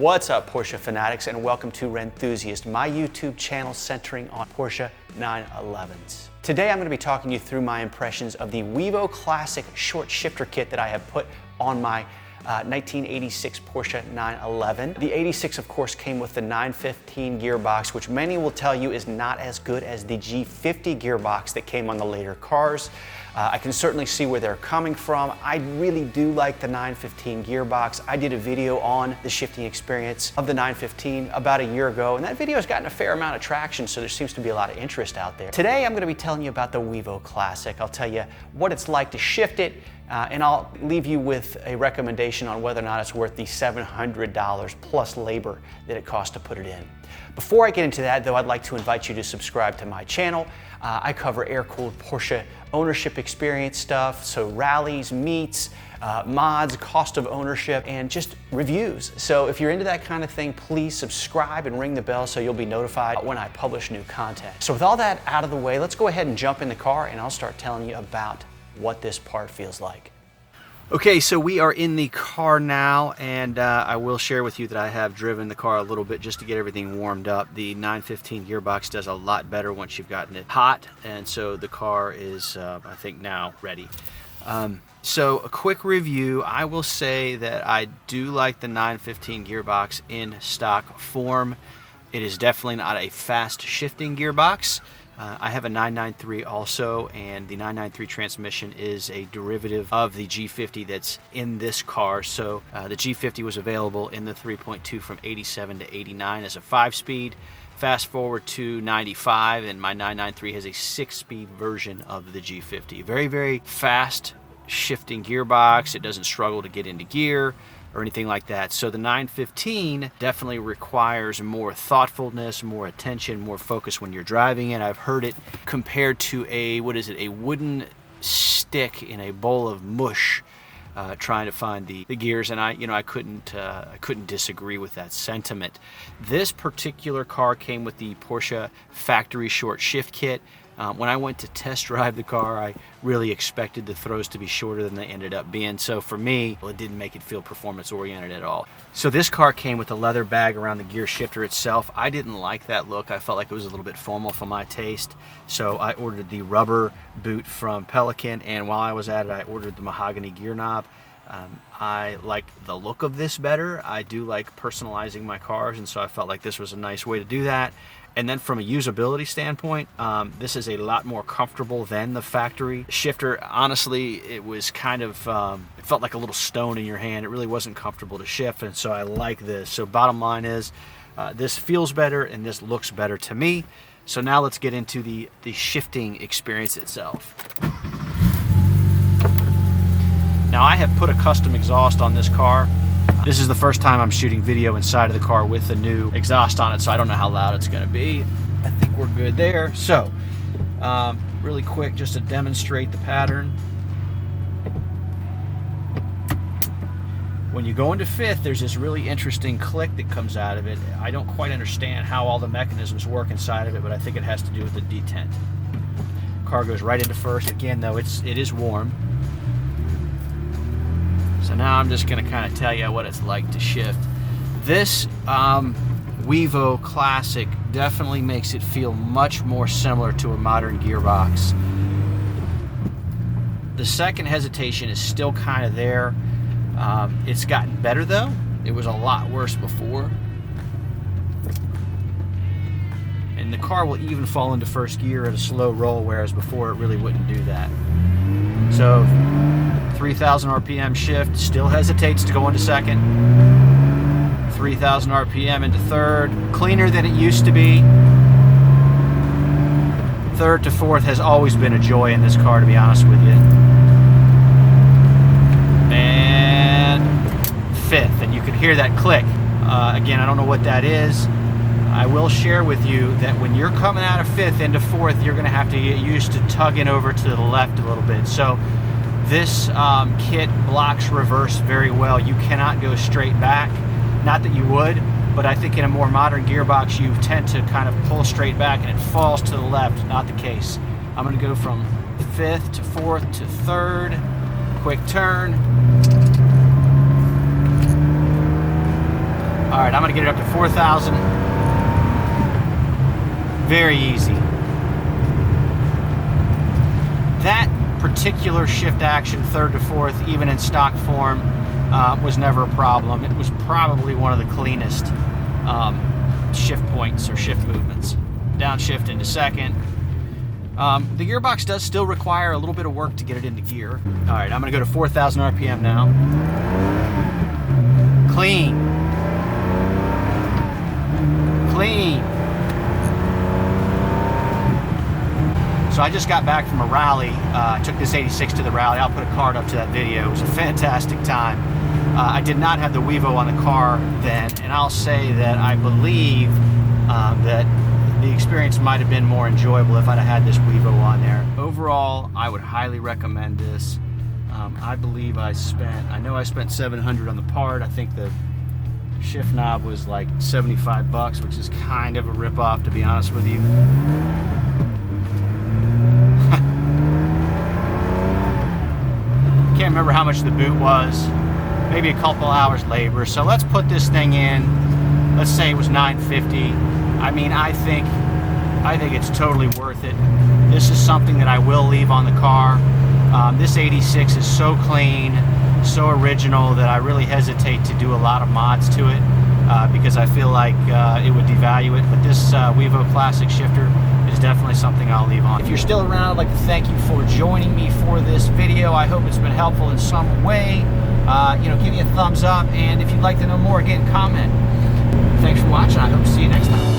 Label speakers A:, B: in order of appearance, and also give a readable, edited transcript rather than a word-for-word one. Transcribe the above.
A: What's up, Porsche fanatics, and welcome to Rennthusiast, my YouTube channel centering on Porsche 911s. Today I'm going to be talking you through my impressions of the WEVO Classic short shifter kit that I have put on my 1986 Porsche 911. The 86, of course, came with the 915 gearbox, which many will tell you is not as good as the G50 gearbox that came on the later cars. I can certainly see where they're coming from. I really do like the 915 gearbox. I did a video on the shifting experience of the 915 about a year ago, and that video has gotten a fair amount of traction, so there seems to be a lot of interest out there. Today I'm going to be telling you about the WEVO Classic. I'll tell you what it's like to shift it, and I'll leave you with a recommendation on whether or not it's worth the $700 plus labor that it costs to put it in. Before I get into that, though, I'd like to invite you to subscribe to my channel. I cover air-cooled Porsche ownership experience stuff, so rallies, meets, mods, cost of ownership, and just reviews. So if you're into that kind of thing, please subscribe and ring the bell so you'll be notified when I publish new content. So with all that out of the way, let's go ahead and jump in the car and I'll start telling you about what this part feels like. Okay, so we are in the car now, and I will share with you that I have driven the car a little bit just to get everything warmed up. The 915 gearbox does a lot better once you've gotten it hot, and so the car is, I think, now ready. So a quick review, I will say that I do like the 915 gearbox in stock form. It is definitely not a fast shifting gearbox. I have a 993 also, and the 993 transmission is a derivative of the G50 that's in this car. So the G50 was available in the 3.2 from 87 to 89 as a 5-speed. Fast forward to 95, and my 993 has a 6-speed version of the G50. Very, very fast shifting gearbox. It doesn't struggle to get into gear or anything like that. So the 915 definitely requires more thoughtfulness, more attention, more focus when you're driving it. I've heard it compared to a wooden stick in a bowl of mush, trying to find the gears, and I couldn't disagree with that sentiment. This particular car came with the Porsche factory short shift kit. When I went to test drive the car, I really expected the throws to be shorter than they ended up being. So for me, well, it didn't make it feel performance oriented at all. So this car came with a leather bag around the gear shifter itself. I didn't like that look. I felt like it was a little bit formal for my taste. So I ordered the rubber boot from Pelican, and while I was at it, I ordered the mahogany gear knob. I like the look of this better. I do like personalizing my cars, and so I felt like this was a nice way to do that. And then from a usability standpoint, this is a lot more comfortable than the factory shifter. Honestly, it was kind of, it felt like a little stone in your hand. It really wasn't comfortable to shift, and so I like this. So bottom line is, this feels better and this looks better to me. So now let's get into the shifting experience itself. Now I have put a custom exhaust on this car. This is the first time I'm shooting video inside of the car with the new exhaust on it, so I don't know how loud it's going to be. I think we're good there. So, really quick, just to demonstrate the pattern. When you go into fifth, there's this really interesting click that comes out of it. I don't quite understand how all the mechanisms work inside of it, but I think it has to do with the detent. Car goes right into first. Again, though, it is warm. So now I'm just going to kind of tell you what it's like to shift. This WEVO Classic definitely makes it feel much more similar to a modern gearbox. The second hesitation is still kind of there. It's gotten better though. It was a lot worse before. And the car will even fall into first gear at a slow roll, whereas before it really wouldn't do that. So 3,000 RPM shift, still hesitates to go into second. 3,000 RPM into third, cleaner than it used to be. Third to fourth has always been a joy in this car, to be honest with you. And fifth, and you can hear that click. Again, I don't know what that is. I will share with you that when you're coming out of fifth into fourth, you're going to have to get used to tugging over to the left a little bit. So this kit blocks reverse very well. You cannot go straight back. Not that you would, but I think in a more modern gearbox, you tend to kind of pull straight back and it falls to the left. Not the case. I'm going to go from fifth to fourth to third. Quick turn. All right, I'm gonna get it up to 4,000. Very easy. That particular shift action, third to fourth, even in stock form, was never a problem. It was probably one of the cleanest shift points or shift movements. Downshift into second. The gearbox does still require a little bit of work to get it into gear. All right, I'm gonna go to 4,000 RPM now. Clean. Clean. So I just got back from a rally. I took this 86 to the rally. I'll put a card up to that video. It was a fantastic time. I did not have the WEVO on the car then, and I'll say that I believe that the experience might have been more enjoyable if I'd have had this WEVO on there. Overall, I would highly recommend this. I believe I know I spent $700 on the part. I think the shift knob was like 75 bucks, which is kind of a rip-off, to be honest with you. Can't remember how much the boot was. Maybe a couple hours labor. So let's put this thing in. Let's say it was $950. I mean, I think it's totally worth it. This is something that I will leave on the car. This 86 is so clean, so original that I really hesitate to do a lot of mods to it because I feel like it would devalue it. But this Wevo Classic shifter is definitely something I'll leave on. If you're still around, I'd like to thank you for joining me for this video. I hope it's been helpful in some way. Give me a thumbs up, and if you'd like to know more, again, comment. Thanks for watching. I hope to see you next time.